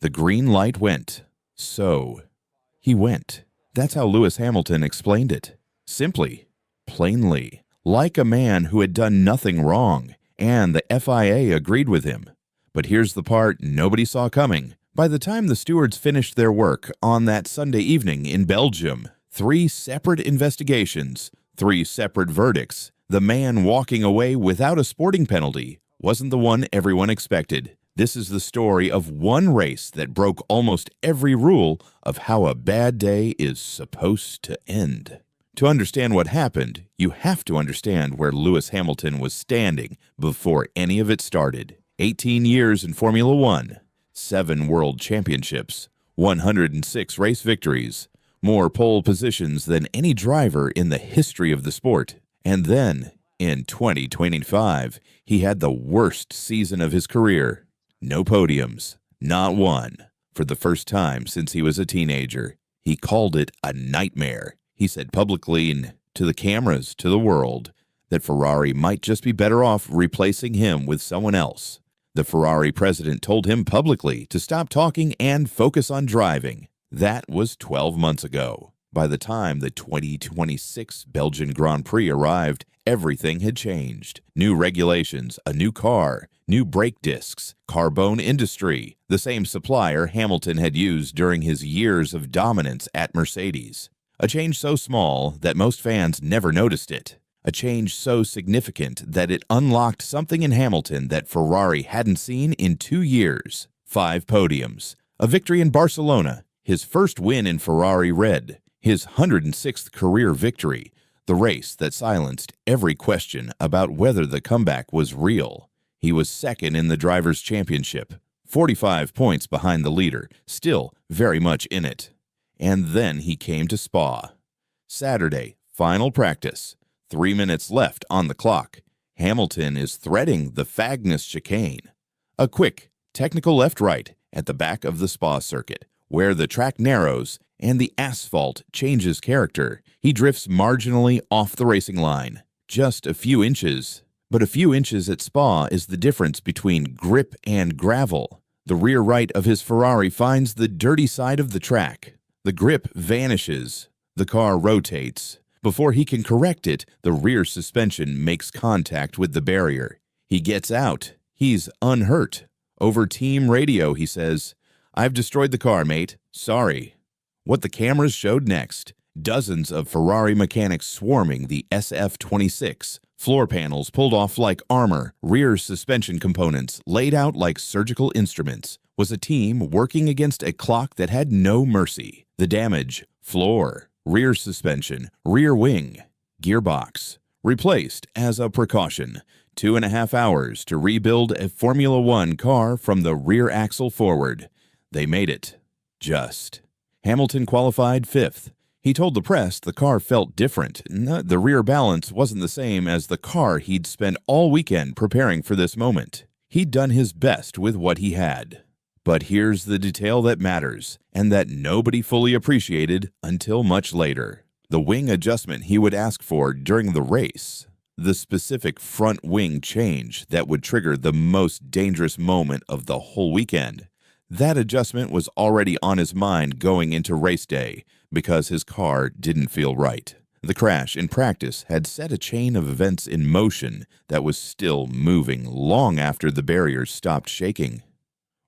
The green light went. So he went. That's how Lewis Hamilton explained it. Simply, plainly, like a man who had done nothing wrong, and the FIA agreed with him. But here's the part nobody saw coming. By the time the stewards finished their work on that Sunday evening in Belgium, 3 separate investigations, 3 separate verdicts, the man walking away without a sporting penalty wasn't the one everyone expected. This is the story of one race that broke almost every rule of how a bad day is supposed to end. To understand what happened, you have to understand where Lewis Hamilton was standing before any of it started. 18 years in Formula One, 7 world championships, 106 race victories, more pole positions than any driver in the history of the sport. And then, in 2025, he had the worst season of his career. No podiums, not one. For the first time since he was a teenager, he called it a nightmare. He said publicly and to the cameras, to the world, that Ferrari might just be better off replacing him with someone else. The Ferrari president told him publicly to stop talking and focus on driving. That was 12 months ago. By the time the 2026 Belgian Grand Prix arrived, everything had changed. New regulations, a new car, new brake discs, carbone industry, the same supplier Hamilton had used during his years of dominance at Mercedes. A change so small that most fans never noticed it. A change so significant that it unlocked something in Hamilton that Ferrari hadn't seen in 2 years. 5 podiums, a victory in Barcelona, his first win in Ferrari Red, his 106th career victory, the race that silenced every question about whether the comeback was real. He was second in the Drivers' Championship, 45 points behind the leader, still very much in it. And then he came to Spa. Saturday, final practice. 3 minutes left on the clock. Hamilton is threading the Fagnus chicane. A quick, technical left-right at the back of the Spa circuit, where the track narrows and the asphalt changes character. He drifts marginally off the racing line. Just a few inches. But a few inches at Spa is the difference between grip and gravel. The rear right of his Ferrari finds the dirty side of the track. The grip vanishes. The car rotates. Before he can correct it, the rear suspension makes contact with the barrier. He gets out. He's unhurt. Over team radio, he says, "I've destroyed the car, mate. Sorry." What the cameras showed next, dozens of Ferrari mechanics swarming the SF-26, floor panels pulled off like armor, rear suspension components laid out like surgical instruments, was a team working against a clock that had no mercy. The damage, floor, rear suspension, rear wing, gearbox, replaced as a precaution. 2.5 hours to rebuild a Formula One car from the rear axle forward. They made it. Just. Hamilton qualified 5th. He told the press the car felt different. The rear balance wasn't the same as the car he'd spent all weekend preparing for this moment. He'd done his best with what he had. But here's the detail that matters, and that nobody fully appreciated until much later. The wing adjustment he would ask for during the race. The specific front wing change that would trigger the most dangerous moment of the whole weekend. That adjustment was already on his mind going into race day because his car didn't feel right. The crash in practice had set a chain of events in motion that was still moving long after the barriers stopped shaking.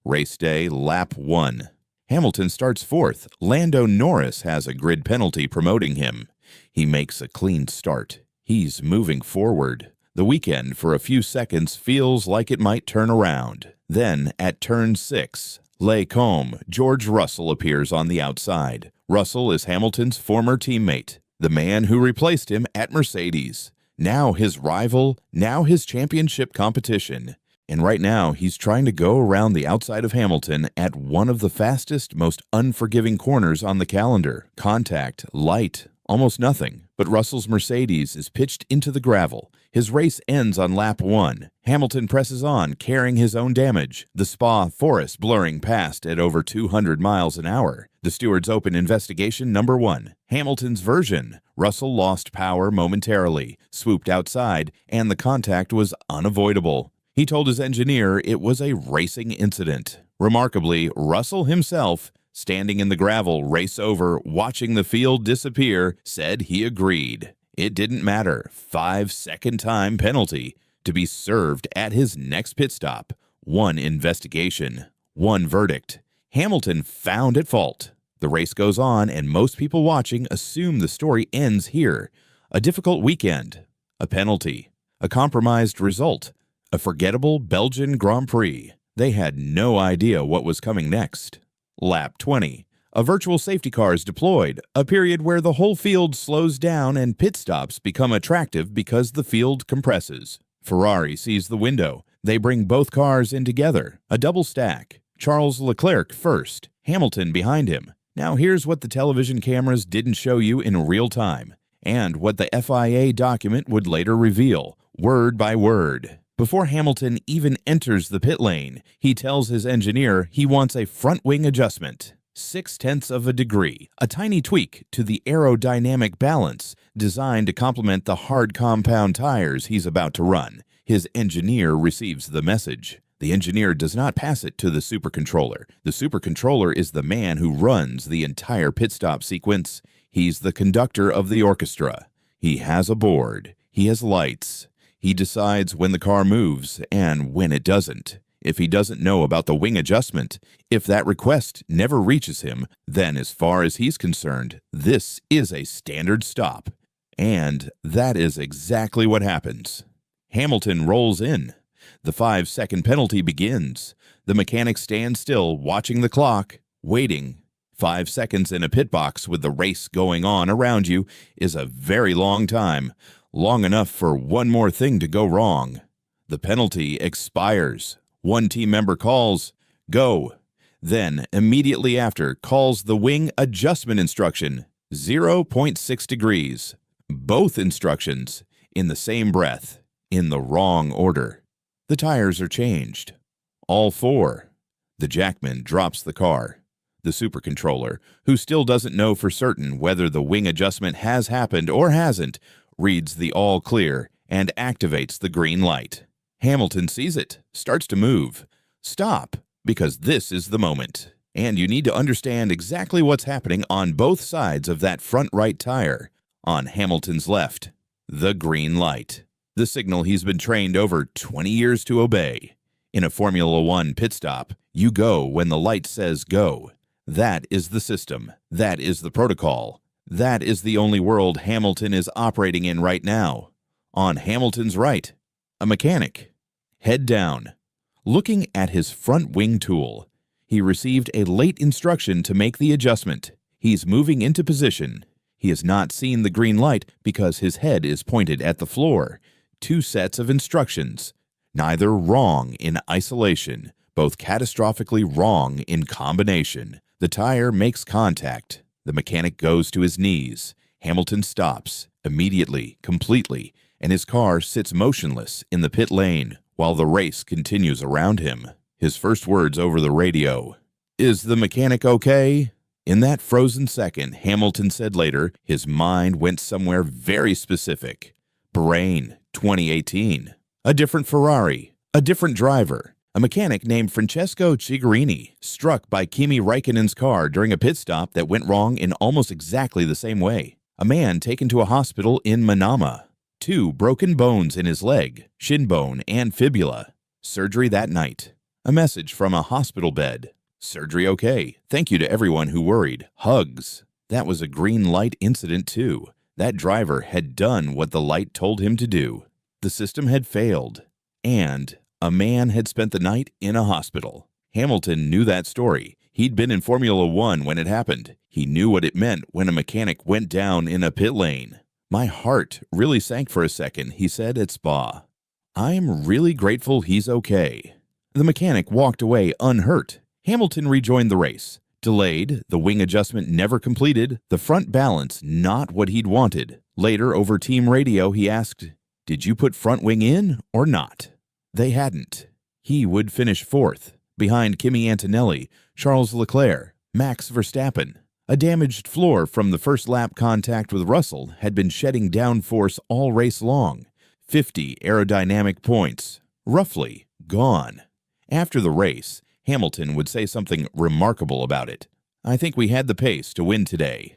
Race day, lap 1. Hamilton starts 4th. Lando Norris has a grid penalty promoting him. He makes a clean start. He's moving forward. The weekend for a few seconds feels like it might turn around. Then, at turn 6, Les Combes, George Russell appears on the outside. Russell is Hamilton's former teammate, the man who replaced him at Mercedes. Now his rival, now his championship competition. And right now, he's trying to go around the outside of Hamilton at one of the fastest, most unforgiving corners on the calendar. Contact, light, almost nothing. But Russell's Mercedes is pitched into the gravel. His race ends on lap 1. Hamilton presses on, carrying his own damage. The Spa forest blurring past at over 200 miles an hour. The stewards open investigation number 1. Hamilton's version. Russell lost power momentarily, swooped outside, and the contact was unavoidable. He told his engineer it was a racing incident. Remarkably, Russell himself, standing in the gravel race over, watching the field disappear, said he agreed. It didn't matter. 5-second time penalty to be served at his next pit stop. One investigation, one verdict. Hamilton found at fault. The race goes on, and most people watching assume the story ends here. A difficult weekend, a penalty, a compromised result, a forgettable Belgian Grand Prix. They had no idea what was coming next. Lap 20. A virtual safety car is deployed, a period where the whole field slows down and pit stops become attractive because the field compresses. Ferrari sees the window. They bring both cars in together, a double stack. Charles Leclerc first, Hamilton behind him. Now here's what the television cameras didn't show you in real time, and what the FIA document would later reveal, word by word. Before Hamilton even enters the pit lane, he tells his engineer he wants a front wing adjustment. 0.6 of a degree, a tiny tweak to the aerodynamic balance designed to complement the hard compound tires he's about to run. His engineer receives the message. The engineer does not pass it to the supercontroller. The supercontroller is the man who runs the entire pit stop sequence. He's the conductor of the orchestra. He has a board. He has lights. He decides when the car moves and when it doesn't. If he doesn't know about the wing adjustment, if that request never reaches him, then as far as he's concerned, this is a standard stop. And that is exactly what happens. Hamilton rolls in. The 5-second penalty begins. The mechanic stands still, watching the clock, waiting. 5 seconds in a pit box with the race going on around you is a very long time, long enough for one more thing to go wrong. The penalty expires. One team member calls, "Go." Then, immediately after, calls the wing adjustment instruction, 0.6 degrees. Both instructions, in the same breath, in the wrong order. The tires are changed. All four. The jackman drops the car. The supercontroller, who still doesn't know for certain whether the wing adjustment has happened or hasn't, reads the all clear and activates the green light. Hamilton sees it, starts to move. Stop, because this is the moment. And you need to understand exactly what's happening on both sides of that front right tire. On Hamilton's left, the green light. The signal he's been trained over 20 years to obey. In a Formula One pit stop, you go when the light says go. That is the system. That is the protocol. That is the only world Hamilton is operating in right now. On Hamilton's right, a mechanic. Head down. Looking at his front wing tool, he received a late instruction to make the adjustment. He's moving into position. He has not seen the green light because his head is pointed at the floor. 2 sets of instructions. Neither wrong in isolation, both catastrophically wrong in combination. The tire makes contact. The mechanic goes to his knees. Hamilton stops, immediately, completely, and his car sits motionless in the pit lane while the race continues around him. His first words over the radio, "Is the mechanic okay?" In that frozen second, Hamilton said later, his mind went somewhere very specific. Bahrain, 2018. A different Ferrari, a different driver. A mechanic named Francesco Cigarini, struck by Kimi Räikkönen's car during a pit stop that went wrong in almost exactly the same way. A man taken to a hospital in Manama. 2 broken bones in his leg, shin bone and fibula. Surgery that night. A message from a hospital bed. Surgery okay. Thank you to everyone who worried. Hugs. That was a green light incident too. That driver had done what the light told him to do. The system had failed. And a man had spent the night in a hospital. Hamilton knew that story. He'd been in Formula One when it happened. He knew what it meant when a mechanic went down in a pit lane. "My heart really sank for a second," he said at Spa. "I'm really grateful he's okay." The mechanic walked away unhurt. Hamilton rejoined the race. Delayed, the wing adjustment never completed, the front balance not what he'd wanted. Later, over team radio, he asked, "Did you put front wing in or not?" They hadn't. He would finish 4th, behind Kimi Antonelli, Charles Leclerc, Max Verstappen. A damaged floor from the first lap contact with Russell had been shedding downforce all race long. 50 aerodynamic points, roughly, gone. After the race, Hamilton would say something remarkable about it. "I think we had the pace to win today."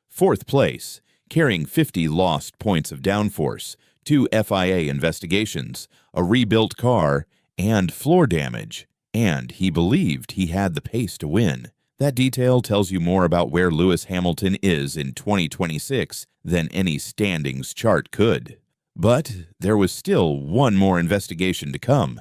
Fourth place, carrying 50 lost points of downforce, 2 FIA investigations, a rebuilt car, and floor damage. And he believed he had the pace to win. That detail tells you more about where Lewis Hamilton is in 2026 than any standings chart could. But there was still one more investigation to come.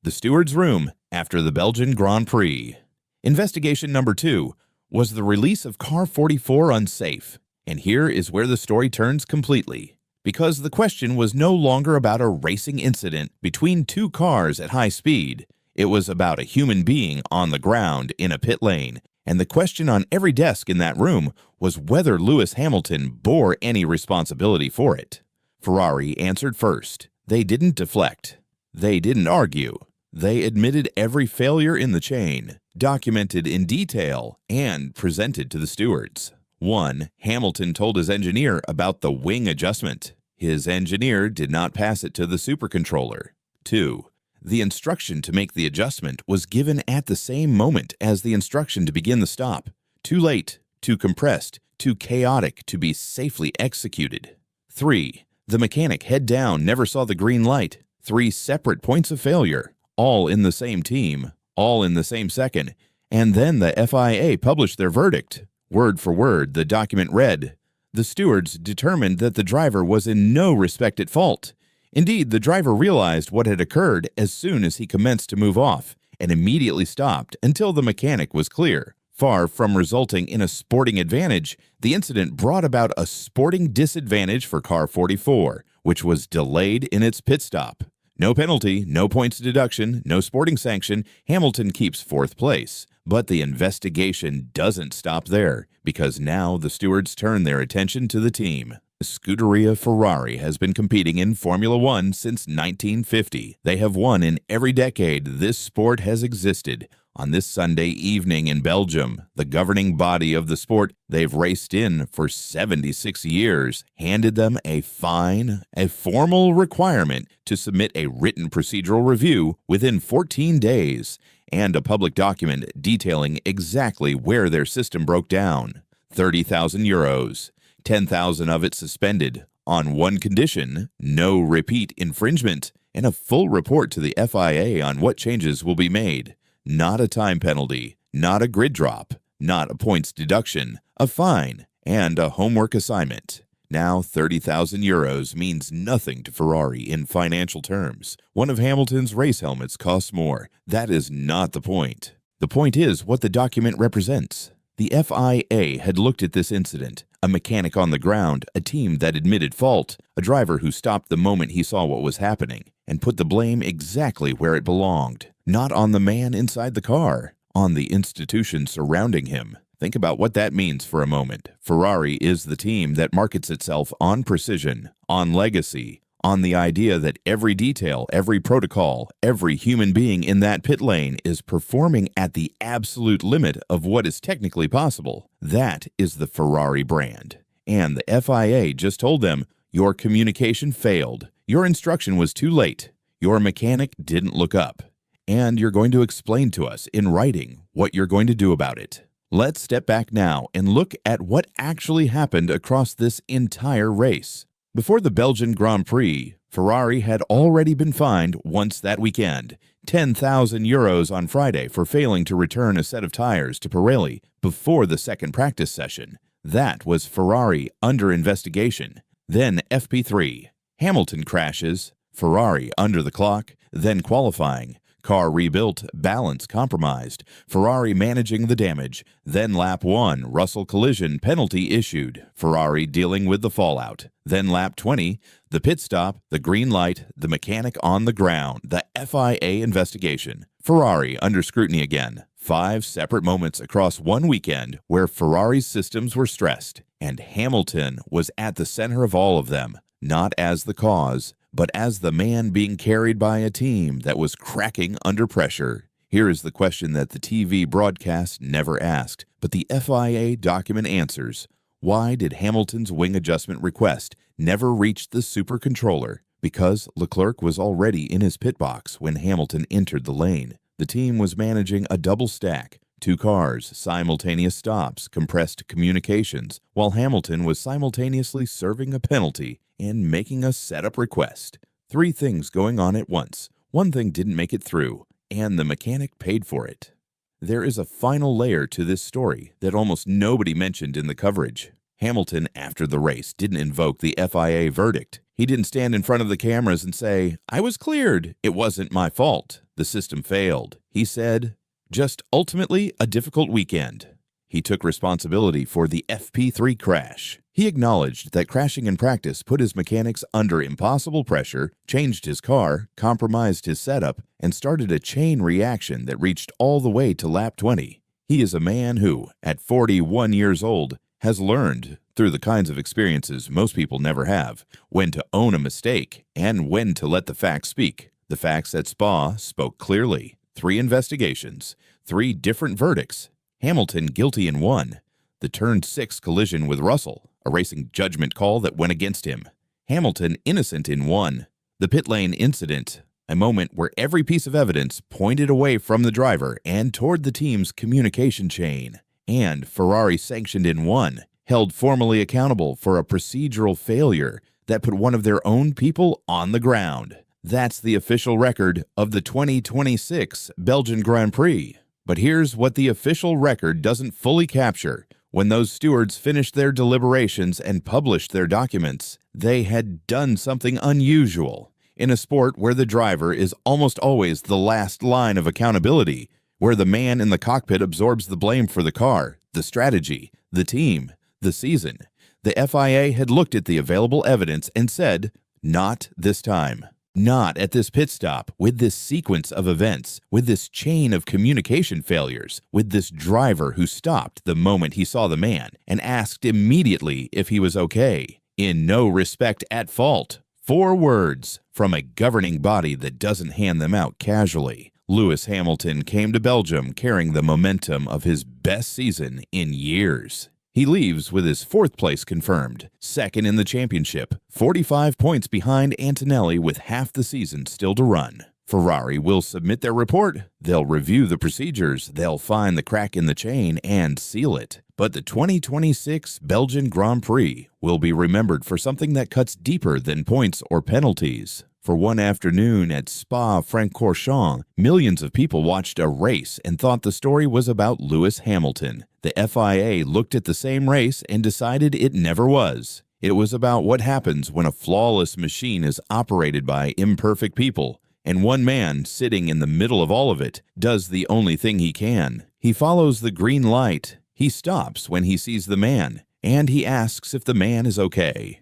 The steward's room after the Belgian Grand Prix. Investigation number 2 was the release of car 44 unsafe. And here is where the story turns completely. Because the question was no longer about a racing incident between 2 cars at high speed. It was about a human being on the ground in a pit lane. And the question on every desk in that room was whether Lewis Hamilton bore any responsibility for it. Ferrari answered first. They didn't deflect. They didn't argue. They admitted every failure in the chain, documented in detail, and presented to the stewards. 1. Hamilton told his engineer about the wing adjustment. His engineer did not pass it to the supercontroller. 2. The instruction to make the adjustment was given at the same moment as the instruction to begin the stop. Too late, too compressed, too chaotic to be safely executed. 3. The mechanic head down never saw the green light. 3 separate points of failure, all in the same team, all in the same second. And then the FIA published their verdict. Word for word, the document read, "The stewards determined that the driver was in no respect at fault. Indeed, the driver realized what had occurred as soon as he commenced to move off and immediately stopped until the mechanic was clear. Far from resulting in a sporting advantage, the incident brought about a sporting disadvantage for car 44, which was delayed in its pit stop. No penalty, no points deduction, no sporting sanction. Hamilton keeps 4th place. But the investigation doesn't stop there, because now the stewards turn their attention to the team. Scuderia Ferrari has been competing in Formula One since 1950. They have won in every decade this sport has existed. On this Sunday evening in Belgium, the governing body of the sport they've raced in for 76 years handed them a fine, a formal requirement to submit a written procedural review within 14 days, and a public document detailing exactly where their system broke down. 30,000 euros, 10,000 of it suspended, on one condition, no repeat infringement, and a full report to the FIA on what changes will be made. Not a time penalty, not a grid drop, not a points deduction, a fine, and a homework assignment. Now 30,000 euros means nothing to Ferrari in financial terms. One of Hamilton's race helmets costs more. That is not the point. The point is what the document represents. The FIA had looked at this incident, a mechanic on the ground, a team that admitted fault, a driver who stopped the moment he saw what was happening, and put the blame exactly where it belonged. Not on the man inside the car, on the institution surrounding him. Think about what that means for a moment. Ferrari is the team that markets itself on precision, on legacy, on the idea that every detail, every protocol, every human being in that pit lane is performing at the absolute limit of what is technically possible. That is the Ferrari brand. And the FIA just told them, your communication failed. Your instruction was too late. Your mechanic didn't look up. And you're going to explain to us in writing what you're going to do about it. Let's step back now and look at what actually happened across this entire race. Before the Belgian Grand Prix, Ferrari had already been fined once that weekend, 10,000 euros on Friday for failing to return a set of tires to Pirelli before the second practice session. That was Ferrari under investigation. Then FP3. Hamilton crashes, Ferrari under the clock, then qualifying. Car rebuilt, balance compromised, Ferrari managing the damage, then lap 1, Russell collision, penalty issued, Ferrari dealing with the fallout. Then lap 20, the pit stop, the green light, the mechanic on the ground, the FIA investigation. Ferrari under scrutiny again. 5 separate moments across one weekend where Ferrari's systems were stressed, and Hamilton was at the center of all of them, not as the cause, but as the man being carried by a team that was cracking under pressure. Here is the question that the TV broadcast never asked, but the FIA document answers. Why did Hamilton's wing adjustment request never reach the supercontroller? Because Leclerc was already in his pit box when Hamilton entered the lane. The team was managing a double stack, 2 cars, simultaneous stops, compressed communications, while Hamilton was simultaneously serving a penalty and making a setup request. 3 things going on at once. One thing didn't make it through, and the mechanic paid for it. There is a final layer to this story that almost nobody mentioned in the coverage. Hamilton, after the race, didn't invoke the FIA verdict. He didn't stand in front of the cameras and say, "I was cleared. It wasn't my fault. The system failed." He said, "Just ultimately a difficult weekend." He took responsibility for the FP3 crash. He acknowledged that crashing in practice put his mechanics under impossible pressure, changed his car, compromised his setup, and started a chain reaction that reached all the way to lap 20. He is a man who, at 41 years old, has learned, through the kinds of experiences most people never have, when to own a mistake and when to let the facts speak. The facts at Spa spoke clearly. 3 investigations, 3 different verdicts. Hamilton guilty in 1. The turn 6 collision with Russell, a racing judgment call that went against him. Hamilton innocent in 1. The pit lane incident, a moment where every piece of evidence pointed away from the driver and toward the team's communication chain. And Ferrari sanctioned in 1, held formally accountable for a procedural failure that put one of their own people on the ground. That's the official record of the 2026 Belgian Grand Prix. But here's what the official record doesn't fully capture. When those stewards finished their deliberations and published their documents, they had done something unusual. In a sport where the driver is almost always the last line of accountability, where the man in the cockpit absorbs the blame for the car, the strategy, the team, the season, the FIA had looked at the available evidence and said, "Not this time. Not at this pit stop, with this sequence of events, with this chain of communication failures, with this driver who stopped the moment he saw the man and asked immediately if he was okay. In no respect at fault." 4 words from a governing body that doesn't hand them out casually. Lewis Hamilton came to Belgium carrying the momentum of his best season in years. He leaves with his 4th place confirmed, 2nd in the championship, 45 points behind Antonelli with half the season still to run. Ferrari will submit their report, they'll review the procedures, they'll find the crack in the chain and seal it. But the 2026 Belgian Grand Prix will be remembered for something that cuts deeper than points or penalties. For one afternoon at Spa-Francorchamps, millions of people watched a race and thought the story was about Lewis Hamilton. The FIA looked at the same race and decided it never was. It was about what happens when a flawless machine is operated by imperfect people, and one man, sitting in the middle of all of it, does the only thing he can. He follows the green light. He stops when he sees the man, and he asks if the man is okay.